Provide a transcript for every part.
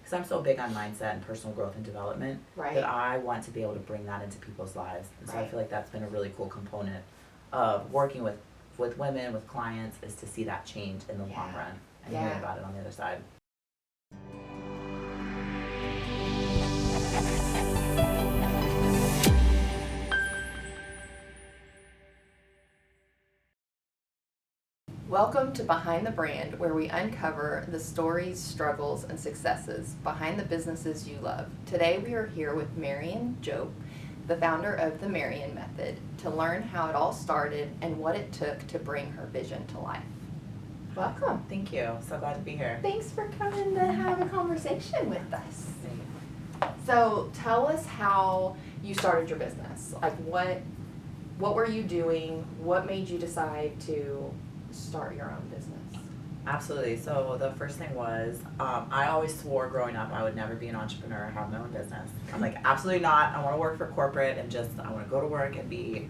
because I'm so big on mindset and personal growth and development, Right. that I want to be able to bring that into people's lives. And so I Right. feel like that's been a really cool component of working with women, with clients, is to see that change in the long Yeah. run and Yeah. hearing about it on the other side. Welcome to Behind the Brand, where we uncover the stories, struggles, and successes behind the businesses you love. Today we are here with Marian Diop, the founder of the Marian Method, to learn how it all started and what it took to bring her vision to life. Welcome. Thank you. So glad to be here. Thanks for coming to have a conversation with us. So tell us how you started your business. Like what were you doing? What made you decide to start your own business? Absolutely. So the first thing was, I always swore growing up I would never be an entrepreneur, have my own business. I'm like, absolutely not. I want to work for corporate and I want to go to work and be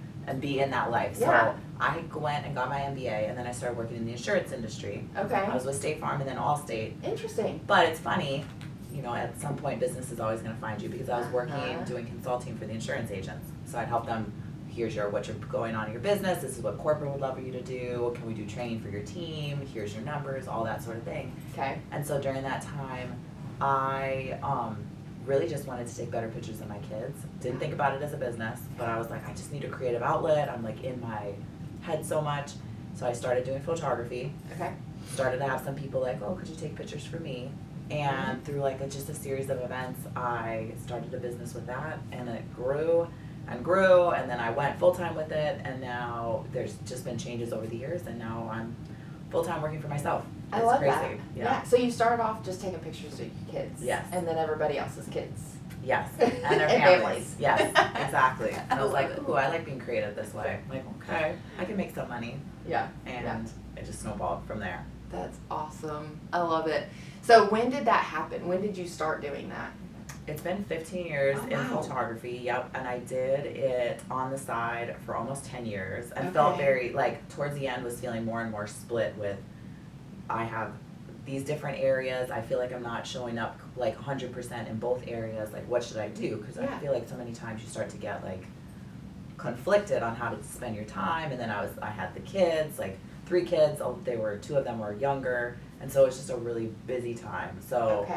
in that life. Yeah. So I went and got my MBA, and then I started working in the insurance industry. Okay. I was with State Farm and then Allstate. Interesting. But it's funny, at some point business is always going to find you, because I was working Uh-huh. doing consulting for the insurance agents. So I'd help them. Here's what's going on in your business. This is what corporate would love for you to do. Can we do training for your team? Here's your numbers, all that sort of thing. Okay. And so during that time, I really just wanted to take better pictures of my kids. Didn't think about it as a business, but I was like, I just need a creative outlet. I'm like in my head so much. So I started doing photography. Okay. Started to have some people like, oh, could you take pictures for me? And through just a series of events, I started a business with that, and it grew and grew, and then I went full-time with it, and now there's just been changes over the years, and now I'm full-time working for myself. I It's love crazy. that. Yeah. So you started off just taking pictures of your kids. Yes. And then everybody else's kids. Yes, and their And families. families. Yes, exactly. And I was like, love it. ooh, I like being creative this way. I'm like, okay, I can make some money, Yeah. and it just snowballed from there. That's awesome. I love it. So when did that happen? When did you start doing that? It's been 15 years Oh, in wow. photography, yep, and I did it on the side for almost 10 years, and felt very, towards the end was feeling more and more split with, I have these different areas, I feel like I'm not showing up 100% in both areas, what should I do? Because I feel like so many times you start to get conflicted on how to spend your time, and then I had the kids, 3 kids, two of them were younger, and so it was just a really busy time. So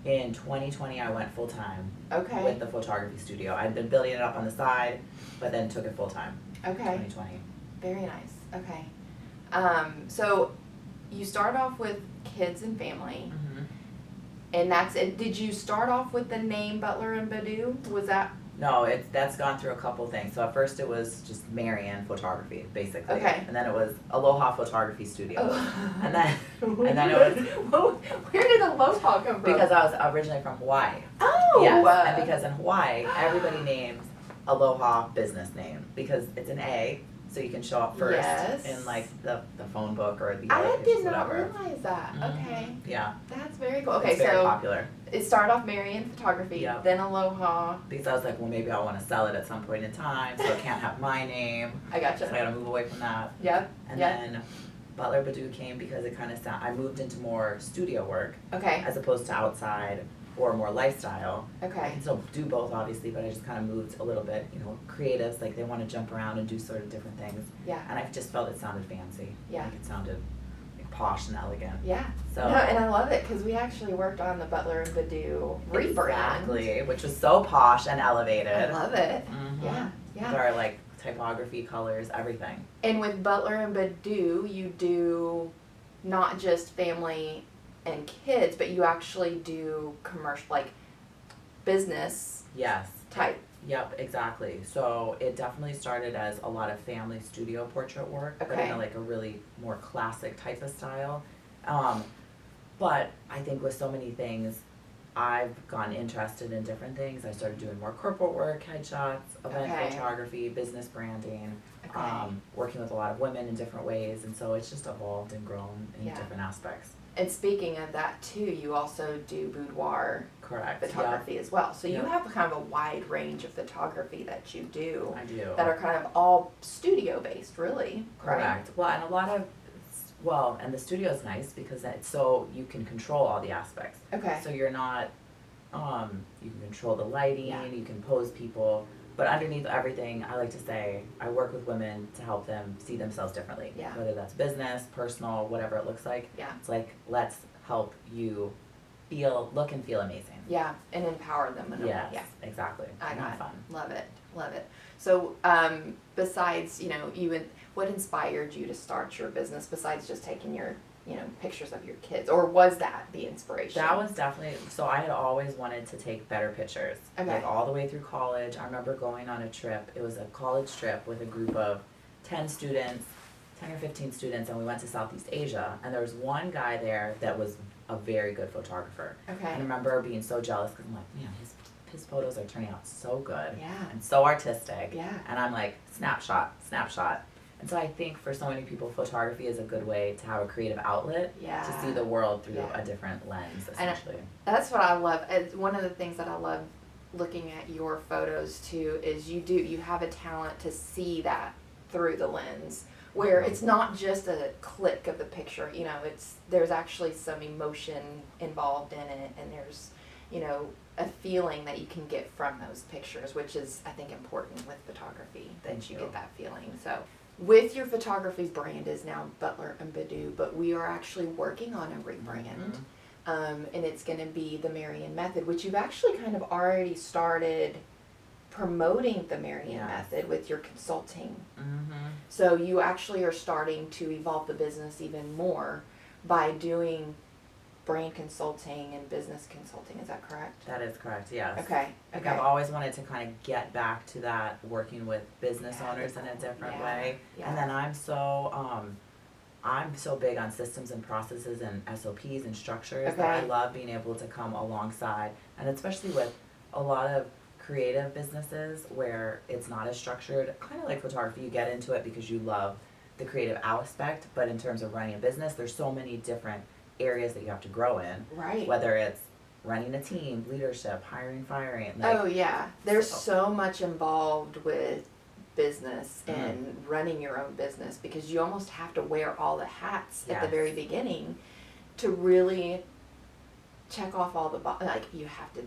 in 2020, I went full-time with the photography studio. I'd been building it up on the side, but then took it full-time in 2020. Very nice. Okay. So you started off with kids and family, and that's it. Did you start off with the name Butler and Badou? Was that? No, that's gone through a couple things. So at first it was just Marian Photography, basically. Okay. And then it was Aloha Photography Studio. Oh. And then it was Where did Aloha come from? because I was originally from Hawaii. Oh. Yes, and because in Hawaii, everybody names Aloha business name because it's an A, so you can show up first in the phone book or the I other did not whatever. realize that. Okay. Yeah. That's very cool. Okay, It's very so popular. it started off Marian Photography, Yeah. then Aloha. Because I was like, well, maybe I want to sell it at some point in time, so it can't have my name. I gotcha. So I got to move away from that. Yep. And yep. then Butler Badou came because it kind of I moved into more studio work Okay. as opposed to outside or more lifestyle. I Okay. can still do both, obviously, but I just kind of moved a little bit. Creatives, they want to jump around and do sort of different things. Yeah. And I just felt it sounded fancy. Yeah. It sounded posh and elegant. Yeah. So. No, and I love it because we actually worked on the Butler and Badou rebrand. Exactly, which was so posh and elevated. I love it. Mhm. Yeah. With Yeah. our typography, colors, everything. And with Butler and Badou, you do not just family and kids, but you actually do commercial, business Yes. type. Yep, exactly. So it definitely started as a lot of family studio portrait work, but in a really more classic type of style. But I think with so many things, I've gotten interested in different things. I started doing more corporate work, headshots, event photography, business branding, working with a lot of women in different ways, and so it's just evolved and grown in different aspects. And speaking of that too, you also do boudoir photography as well. So you have kind of a wide range of photography that you do. I do. That are kind of all studio based, really. Correct. Right? Well, and the studio is nice because it's so you can control all the aspects. Okay. So you're not You can control the lighting, Yeah. you can pose people. But underneath everything, I like to say, I work with women to help them see themselves differently. Yeah. Whether that's business, personal, whatever it looks like. Yeah. It's like, let's help you look and feel amazing. Yeah, and empower them in a way. Yes, Yeah. exactly. I And got have it. fun. Love it. Love it. So, besides, what inspired you to start your business besides just taking your, pictures of your kids? Or was that the inspiration? That was definitely, so I had always wanted to take better pictures. Okay. Like all the way through college. I remember going on a trip. It was a college trip with a group of 10 students, 10 or 15 students, and we went to Southeast Asia. And there was one guy there that was a very good photographer. Okay. And I remember being so jealous because I'm like, man, his photos are turning out so good. Yeah. And so artistic. Yeah. And I'm like, snapshot, snapshot. And so I think for so many people, photography is a good way to have a creative outlet Yeah. to see the world through Yeah. a different lens, And essentially. That's what I love. One of the things that I love looking at your photos too is you have a talent to see that through the lens where it's not just a click of the picture, there's actually some emotion involved in it, and there's, a feeling that you can get from those pictures, which is, I think, important with photography, that Thank you you. get that feeling. So with your photography brand is now Butler and Badou, but we are actually working on a rebrand. And it's going to be the Marian Method, which you've actually kind of already started promoting the Marian Yes. Method with your consulting. Mm-hmm. So you actually are starting to evolve the business even more by doing brand consulting and business consulting. Is that correct? That is correct, yes. Okay. Like Okay. I've always wanted to kind of get back to that, working with business Yeah, owners in a different yeah, way. yeah. And then I'm so big on systems and processes and SOPs and structures that I Okay. love being able to come alongside, and especially with a lot of creative businesses where it's not as structured, kind of like photography. You get into it because you love the creative aspect, but in terms of running a business, there's so many different areas that you have to grow in. Right. Whether it's running a team, leadership, hiring, firing. Oh yeah, there's so- so much involved with business and running your own business, because you almost have to wear all the hats at the Yes. very beginning to really check off all the like you have to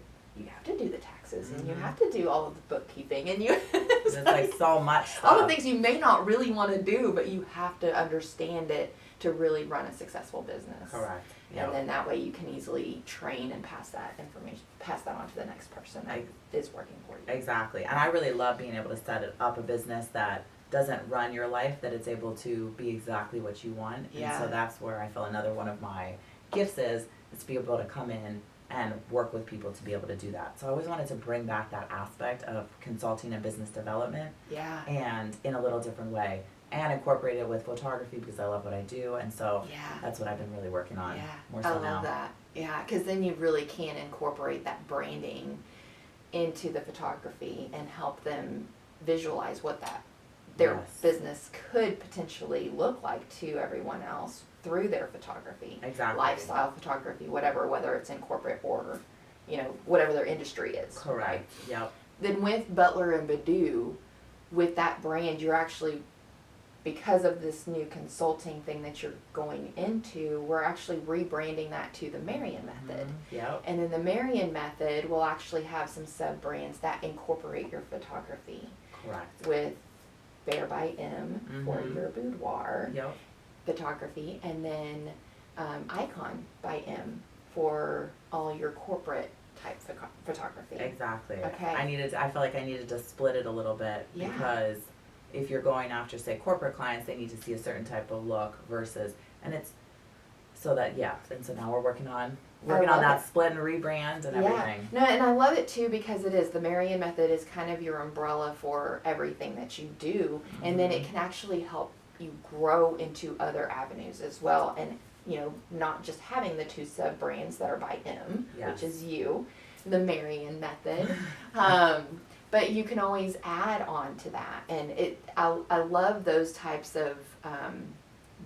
do the taxes and you Mhm. have to do all of the bookkeeping and you There's like so much stuff. all the things you may not really want to do, but you have to understand it to really run a successful business. Correct. And then that way you can easily train and pass that on to the next person that is working for you. Exactly. And I really love being able to set up a business that doesn't run your life, that it's able to be exactly what you want. Yeah. And so that's where I feel another one of my gifts is to be able to come in and work with people to be able to do that. So I always wanted to bring back that aspect of consulting and business development, Yeah. and in a little different way, and incorporate it with photography because I love what I do. And so Yeah. that's what I've been really working on Yeah, more so I love now. that. Yeah, because then you really can incorporate that branding into the photography and help them visualize what their Yes. business could potentially look like to everyone else through their photography. Exactly. Lifestyle photography, whatever, whether it's in corporate or, whatever their industry is. Correct. Yep. Then with Butler and Badou, with that brand, you're actually, because of this new consulting thing that you're going into, we're actually rebranding that to the Marian Method. Yep. And then the Marian Method will actually have some sub-brands that incorporate your photography Correct. with Bear by M for Mhm. your boudoir Yep. photography, and then Icon by M for all your corporate type photography. Exactly. Okay. I felt like I needed to split it a little bit Yeah. because if you're going after, say, corporate clients, they need to see a certain type of look versus, and it's so that, yeah, and so now we're working on love that it. split and rebrand and everything. No, and I love it too because it is, the Marian Method is kind of your umbrella for everything that you do, and then it can actually help you grow into other avenues as well, and not just having the two sub brands that are by M, Yes. which is you, the Marian Method, but you can always add on to that, and I love those types of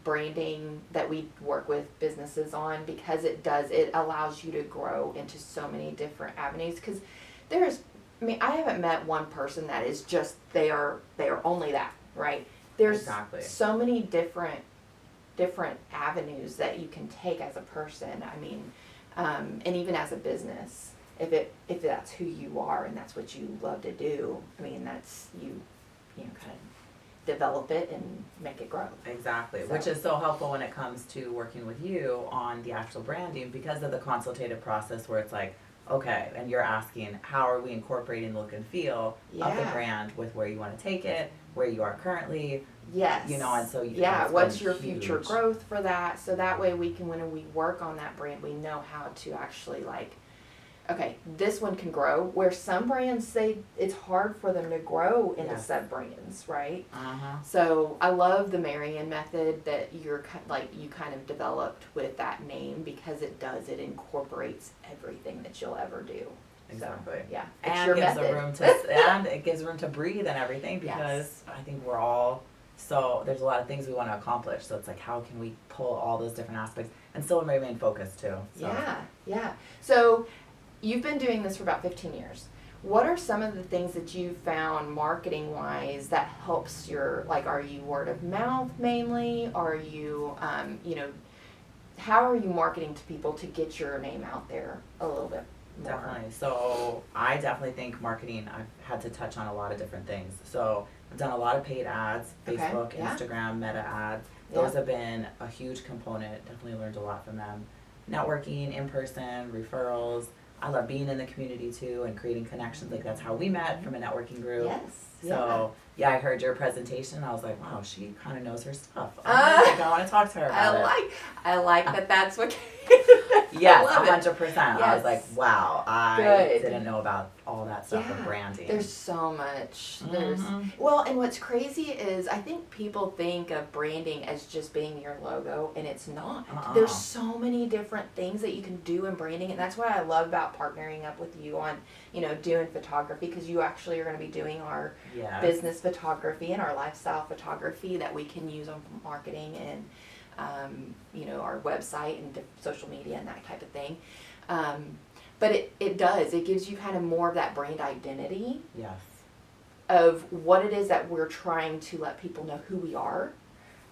branding that we work with businesses on, because it allows you to grow into so many different avenues, because I haven't met one person that is just they are only that, right? There's Exactly. so many different avenues that you can take as a person, and even as a business. if that's who you are and that's what you love to do, I mean, that's you know, kind of develop it and make it grow. Exactly, So. which is so helpful when it comes to working with you on the actual branding because of the consultative process where it's like, okay, and you're asking how are we incorporating the look and feel of the brand with where you want to take it, where you are currently. Yes. You know, and so what's your huge. future growth for that? So that way we can, when we work on that brand, we know how to actually like, okay, this one can grow. Where some brands say it's hard for them to grow into sub brands, right? So I love the Marian method that you kind of developed with that name because it incorporates everything that you'll ever do. Exactly. So, yeah. And it gives room to breathe and everything because I think we're all. So there's a lot of things we want to accomplish. So it's like, how can we pull all those different aspects and still remain focused too? So. Yeah. So you've been doing this for about 15 years. What are some of the things that you found marketing wise that helps are you word of mouth mainly? Are you, how are you marketing to people to get your name out there a little bit more? Definitely. So I definitely think marketing, I've had to touch on a lot of different things. So I've done a lot of paid ads, Facebook, Instagram, Meta ads. Those have been a huge component. Definitely learned a lot from them. Networking, in person, referrals. I love being in the community too and creating connections. Like that's how we met from a networking group. Yes. So I heard your presentation. I was like, wow, she kind of knows her stuff. I want to talk to her about it. I like that. That's what. Yes, 100%. Yes. I was like, wow, I didn't know about all that stuff of branding. There's so much. And what's crazy is I think people think of branding as just being your logo, and it's not. There's so many different things that you can do in branding, and that's what I love about partnering up with you on, doing photography, because you actually are going to be doing our business photography and our lifestyle photography that we can use on marketing and our website and social media and that type of thing. But it gives you kind of more of that brand identity. Yes. Of what it is that we're trying to let people know who we are.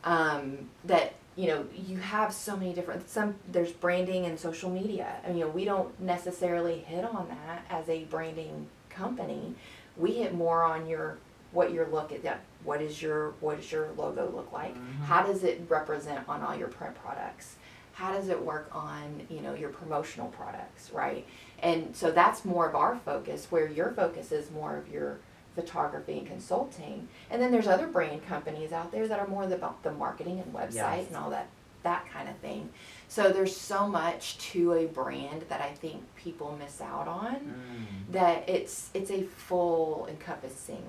That, you have so many there's branding and social media. I mean, we don't necessarily hit on that as a branding company. We hit more on what you're looking at. What does your logo look like? How does it represent on all your print products? How does it work on, your promotional products, right? And so that's more of our focus, where your focus is more of your photography and consulting. And then there's other brand companies out there that are more about the marketing and website and all that kind of thing. So there's so much to a brand that I think people miss out on, that it's a full encompassing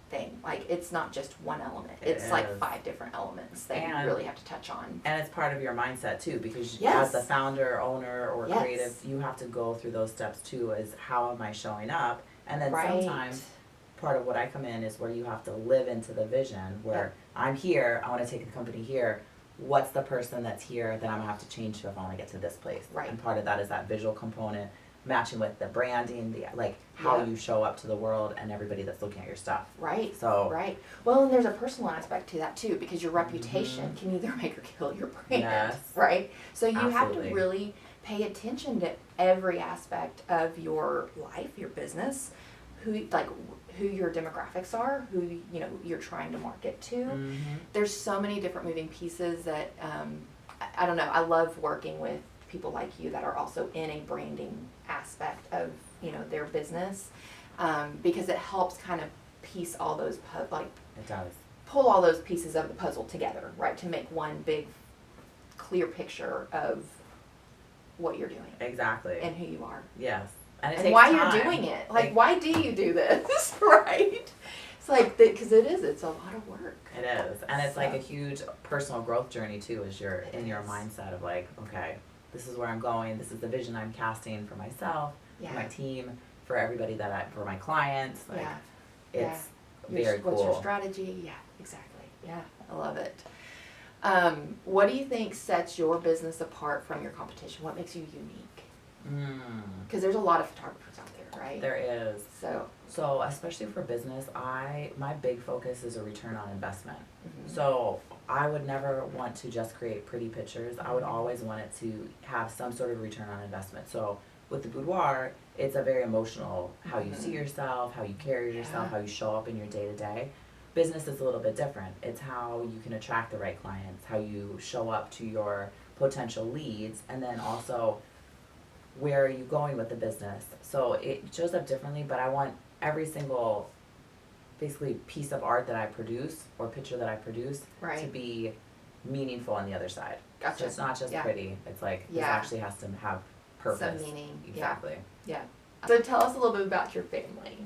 thing. Like, it's not just one element. It's like 5 different elements that you really have to touch on. And it's part of your mindset too, because as the founder, owner, or creative, you have to go through those steps too, is how am I showing up? And then sometimes part of what I come in is where you have to live into the vision, where I'm here, I want to take the company here. What's the person that's here that I'm going to have to change to if I want to get to this place? Right. And part of that is that visual component, matching with the branding, how you show up to the world and everybody that's looking at your stuff. Right. So well, and there's a personal aspect to that too, because your reputation can either make or kill your brand. Right. So you have to really pay attention to every aspect of your life, your business, who your demographics are, who you're trying to market to. There's so many different moving pieces that I don't know. I love working with people like you that are also in a branding aspect of their business, because it helps kind of piece all those it does pull all those pieces of the puzzle together, right, to make one big clear picture of what you're doing exactly and who you are. Yes. And why you're doing it. Why do you do this, right? It's like, because it's a lot of work. It is. And it's like a huge personal growth journey too, as you're in your mindset of like, okay, this is where I'm going, this is the vision I'm casting for myself, for my team, for everybody for my clients. It's very cool. What's your strategy? Yeah, exactly. Yeah, I love it. What do you think sets your business apart from your competition? What makes you unique? Because there's a lot of photographers out there, right? There is. So especially for business, my big focus is a return on investment. So I would never want to just create pretty pictures. I would always want it to have some sort of return on investment. So with the boudoir, it's a very emotional, how you see yourself, how you carry yourself, how you show up in your day to day. Business is a little bit different. It's how you can attract the right clients, how you show up to your potential leads, and then also where are you going with the business. So it shows up differently, but I want every single basically piece of art that I produce or picture that I produce to be meaningful on the other side. Gotcha. So it's not just pretty. It's like this actually has to have purpose. Some meaning. Exactly. Yeah. So tell us a little bit about your family.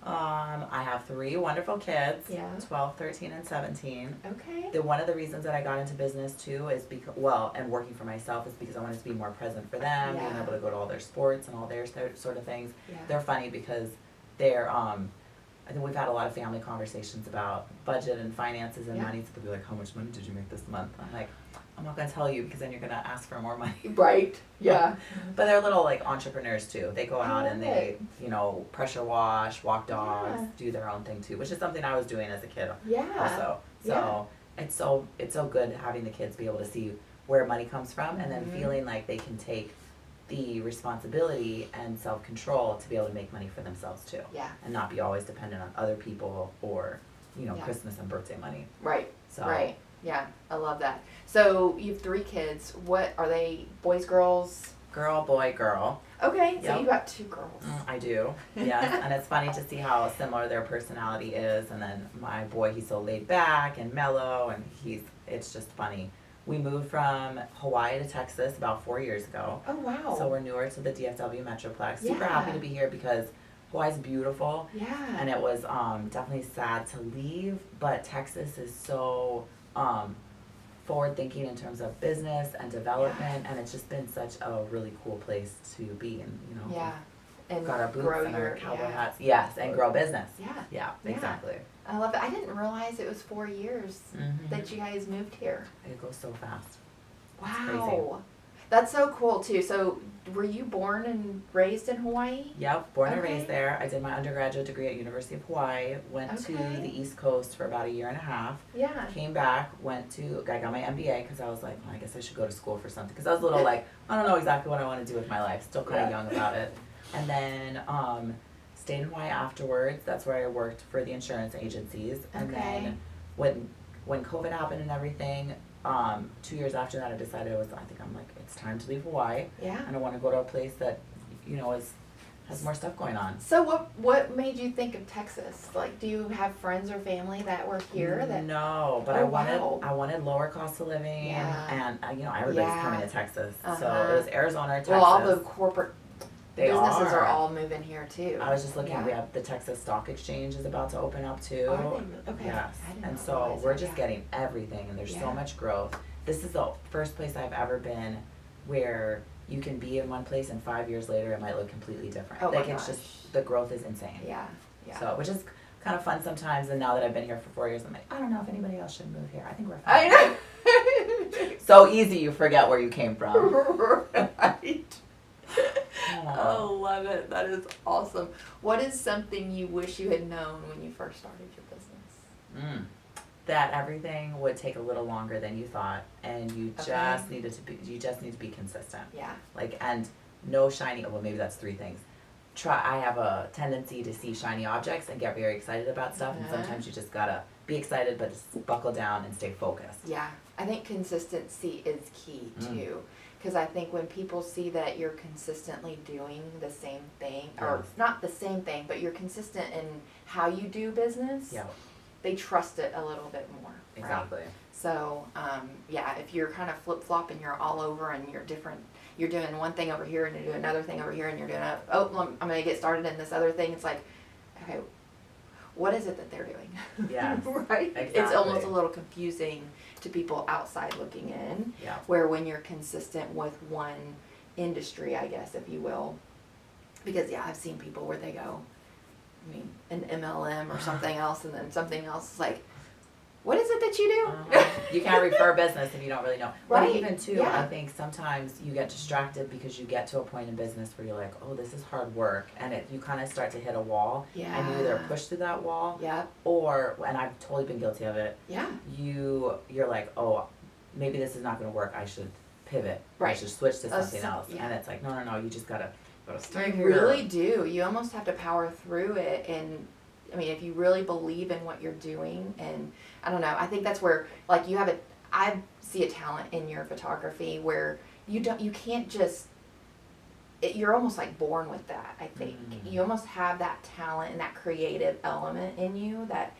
I have 3 wonderful kids, Yeah. 12, 13, and 17. Okay. One of the reasons that I got into business too is because, and working for myself is because I wanted to be more present for them, being able to go to all their sports and all their sort of things. Yeah. They're funny because they're, I think we've had a lot of family conversations about budget and finances and money. So they'll be like, how much money did you make this month? I'm like, I'm not going to tell you because then you're going to ask for more money. Right. Yeah. But they're little like entrepreneurs too. They go out and they, pressure wash, walk dogs, do their own thing too, which is something I was doing as a kid also. So it's so good having the kids be able to see where money comes from and then feeling like they can take the responsibility and self-control to be able to make money for themselves too. Yeah. And not be always dependent on other people or, Christmas and birthday money. Right. So. Right. Yeah, I love that. So you have 3 kids. What are they? Boys, girls? Girl, boy, girl. Okay, so you got 2 girls. I do. Yes, and it's funny to see how similar their personality is. And then my boy, he's so laid back and mellow, and it's just funny. We moved from Hawaii to Texas about 4 years ago. Oh wow! So we're newer to the DFW Metroplex. Super happy to be here because Hawaii's beautiful. Yeah. And it was definitely sad to leave, but Texas is so forward thinking in terms of business and development, and it's just been such a really cool place to be in, and got our boots and our cowboy hats. Yes, and grow business. Yeah, exactly. I love it. I didn't realize it was 4 years that you guys moved here. It goes so fast. Wow. That's so cool too. So were you born and raised in Hawaii? Yep, born and raised there. I did my undergraduate degree at University of Hawaii, went to the East Coast for about 1.5 years. Yeah. Came back, I got my MBA because I was like, well, I guess I should go to school for something. Because I was a little like, I don't know exactly what I want to do with my life. Still kind of young about it. And then stayed in Hawaii afterwards. That's where I worked for the insurance agencies. And then when COVID happened and everything, 2 years after that, I decided it's time to leave Hawaii. Yeah. And I want to go to a place that, has more stuff going on. So what made you think of Texas? Like, do you have friends or family that were here? No, but I wanted lower cost of living, and everybody's coming to Texas. So it was Arizona or Texas. Well, all the corporate businesses are all moving here too. I was just looking. We have the Texas Stock Exchange is about to open up too. Okay. Yes. And so we're just getting everything, and there's so much growth. This is the first place I've ever been where you can be in one place and 5 years later it might look completely different. It's just the growth is insane. Yeah. So which is kind of fun sometimes. And now that I've been here for 4 years, I'm like, I don't know if anybody else should move here. I think we're fine. I know. So easy, you forget where you came from. Right. Oh, love it. That is awesome. What is something you wish you had known when you first started your business? That everything would take a little longer than you thought, and you just need to be consistent. Yeah. And no shiny. Well, maybe that's 3 things. I have a tendency to see shiny objects and get very excited about stuff, and sometimes you just gotta be excited, but just buckle down and stay focused. Yeah, I think consistency is key too. Because I think when people see that you're consistently doing the same thing, or not the same thing, but you're consistent in how you do business, they trust it a little bit more. Right? Exactly. So, if you're kind of flip-flop and you're all over and you're different, you're doing one thing over here and you're doing another thing over here and you're doing, I'm going to get started in this other thing. It's like, okay, what is it that they're doing? Yeah. Right? Exactly. It's almost a little confusing to people outside looking in. Yeah. Where when you're consistent with one industry, I guess, if you will. Because, I've seen people where they go, an MLM or something else, and then something else is like, what is it that you do? You can't refer business if you don't really know. Right. But even too, I think sometimes you get distracted because you get to a point in business where you're like, oh, this is hard work, and you kind of start to hit a wall, and you either push through that wall, or, and I've totally been guilty of it, you're like, oh, maybe this is not going to work, I should pivot, I should switch to something else, and it's like, no, you just gotta gotta stay You here. really do. You almost have to power through it. And I mean, if you really believe in what you're doing, and I don't know, I think that's where, like, you have it. I see a talent in your photography where you can't just, you're almost like born with that. I think you almost have that talent and that creative element in you that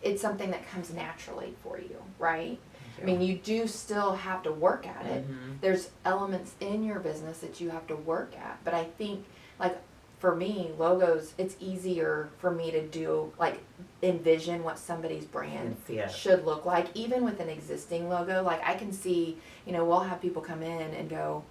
it's something that comes naturally for you, right? I mean, you do still have to work at it. There's elements in your business that you have to work at. But I think, like, for me, logos, it's easier for me to do, like, envision what somebody's brand should look like. Even with an existing logo, like, I can see, we'll have people come in and go,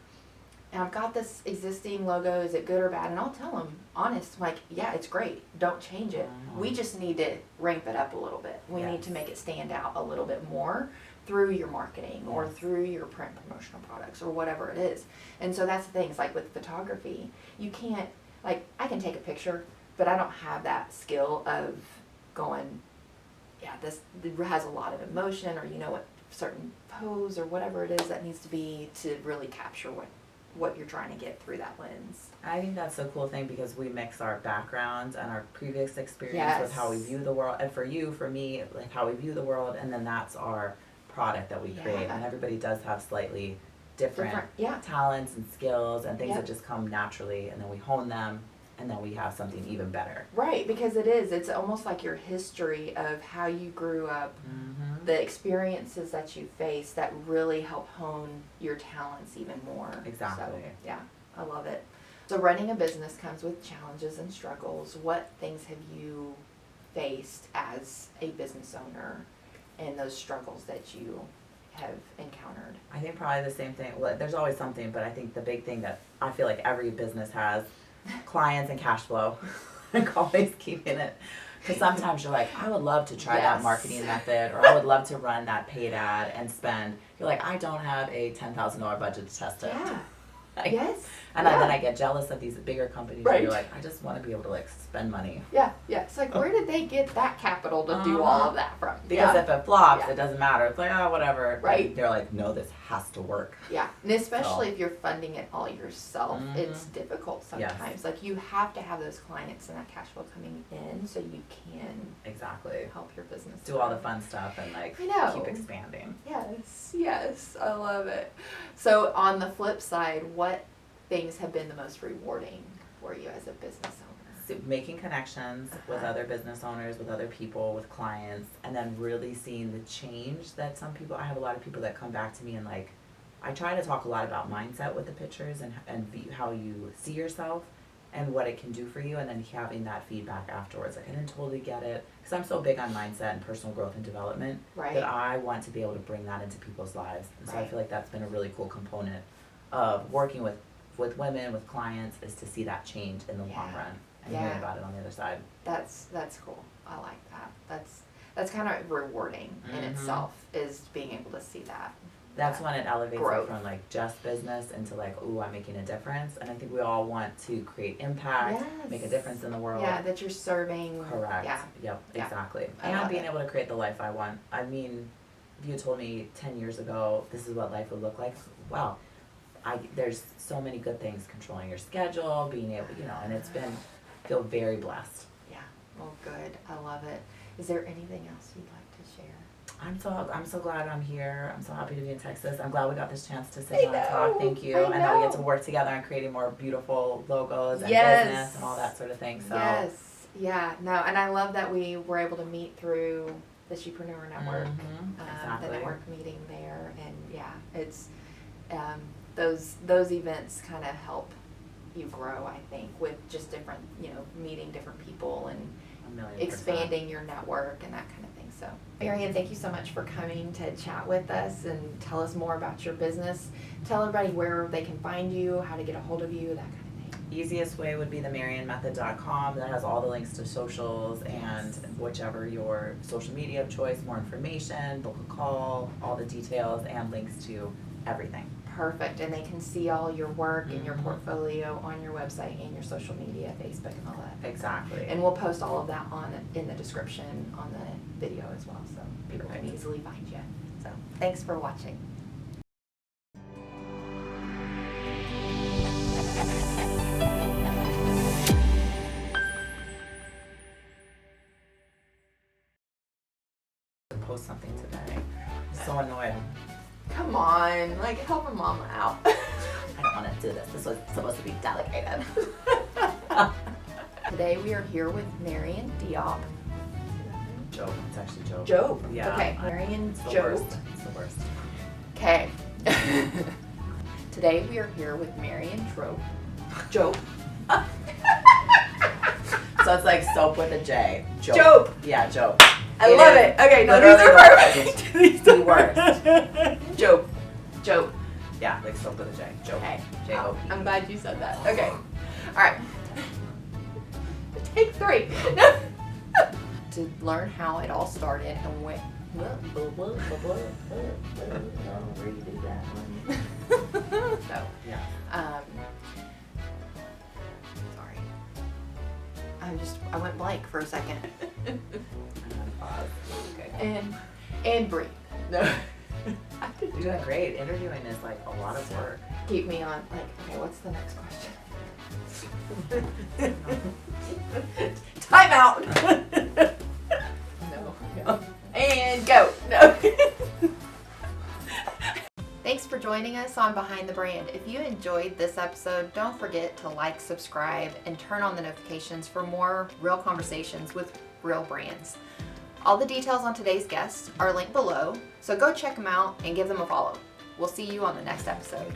and I've got this existing logo, is it good or bad? And I'll tell them, honest, like, yeah, it's great. Don't change it. We just need to ramp it up a little bit. We need to make it stand out a little bit more through your marketing or through your print promotional products or whatever it is. And so that's the thing, it's like with photography, you can't, like, I can take a picture, but I don't have that skill of going, yeah, this has a lot of emotion, or what certain pose or whatever it is that needs to be to really capture what you're trying to get through that lens. I think that's the cool thing, because we mix our backgrounds and our previous experience with how we view the world, and for you, for me, like how we view the world, and then that's our product that we create. And everybody does have slightly different talents and skills and things that just come naturally, and then we hone them, and then we have something even better. Right, because it's almost like your history of how you grew up, the experiences that you faced that really help hone your talents even more. Exactly. So, yeah, I love it. So running a business comes with challenges and struggles. What things have you faced as a business owner, and those struggles that you have encountered? I think probably the same thing. Well, there's always something, but I think the big thing that I feel like every business has, clients and cash flow. Like, always keeping it. Because sometimes you're like, I would love to try that marketing method, or I would love to run that paid ad and spend. You're like, I don't have a $10,000 budget to test it. Yeah. Like, Yes. And then I get jealous of these bigger companies where you're like, I just want to be able to, like, spend money. Yeah, yeah. It's like, where did they get that capital to do all of that from? Because if it flops, it doesn't matter. It's like, oh, whatever. Right. And they're like, no, this has to work. Yeah, and especially if you're funding it all yourself, it's difficult sometimes. Yes. Like, you have to have those clients and that cash flow coming in so you can help your business Do all the fun stuff and, like, keep expanding. Yes, yes, I love it. So on the flip side, what things have been the most rewarding for you as a business owner? So making connections with other business owners, with other people, with clients, and then really seeing the change that some people, I have a lot of people that come back to me and, like, I try to talk a lot about mindset with the pictures and how you see yourself and what it can do for you, and then having that feedback afterwards. Like, I didn't totally get it, because I'm so big on mindset and personal growth and development that I want to be able to bring that into people's lives. And so I feel like that's been a really cool component of working with women, with clients, is to see that change in the long run and hearing about it on the other side. That's cool. I like that. That's kind of rewarding in itself, is being able to see that. That's when it elevates it from, like, just business into, like, ooh, I'm making a difference. And I think we all want to create impact, make a difference in the world. Yeah, that you're serving. Correct. Yeah. Yep, exactly. I And love being it. able to create the life I want. I mean, if you told me 10 years ago this is what life would look like, wow. There's so many good things, controlling your schedule, being able, and it's been, feel very blessed. Yeah, well, good. I love it. Is there anything else you'd like to share? I'm so glad I'm here. I'm so happy to be in Texas. I'm glad we got this chance to sit down and talk. Thank you. And that we get to work together on creating more beautiful logos and business and all that sort of thing. So yes, yeah, no, and I love that we were able to meet through the Shepreneur Network, the network meeting there, and it's those events kind of help you grow, I think, with just different, meeting different people and expanding your network and that kind of thing. So, Marian, thank you so much for coming to chat with us and tell us more about your business. Tell everybody where they can find you, how to get a hold of you, that kind of thing. Easiest way would be the marianmethod.com. That has all the links to socials and whichever your social media of choice, more information, book a call, all the details and links to everything. Perfect, and they can see all your work and your portfolio on your website and your social media, Facebook and all that. Exactly. And we'll post all of that in the description on the video as well, so people can easily find you. So thanks for watching. post something today. I'm so annoyed. Come on, like help a mama out. I don't want to do this. This was supposed to be delegated. Today we are here with Marian Diop. Job. It's actually Job. Job. Yeah. Okay. Marian It's the Job. worst. It's the worst. Okay. Today we are here with Marian Diop. Job. So it's like soap with a J. Job. Job. Yeah, Job. I love it. Okay, no, these are perfect. These The are worst. Job. Job. Yeah, like soap with a J. Job. Okay. J-O-B. I'm glad you said that. Okay. All right. Take 3. To learn how it all started and when. So, Yeah. Sorry. I went blank for a second. Okay. And breathe. No. You're doing great. Interviewing is like a lot of work. Keep me on, like, okay, what's the next question? Time out. No. And go. No. Thanks for joining us on Behind the Brand. If you enjoyed this episode, don't forget to like, subscribe, and turn on the notifications for more real conversations with real brands. All the details on today's guests are linked below, so go check them out and give them a follow. We'll see you on the next episode.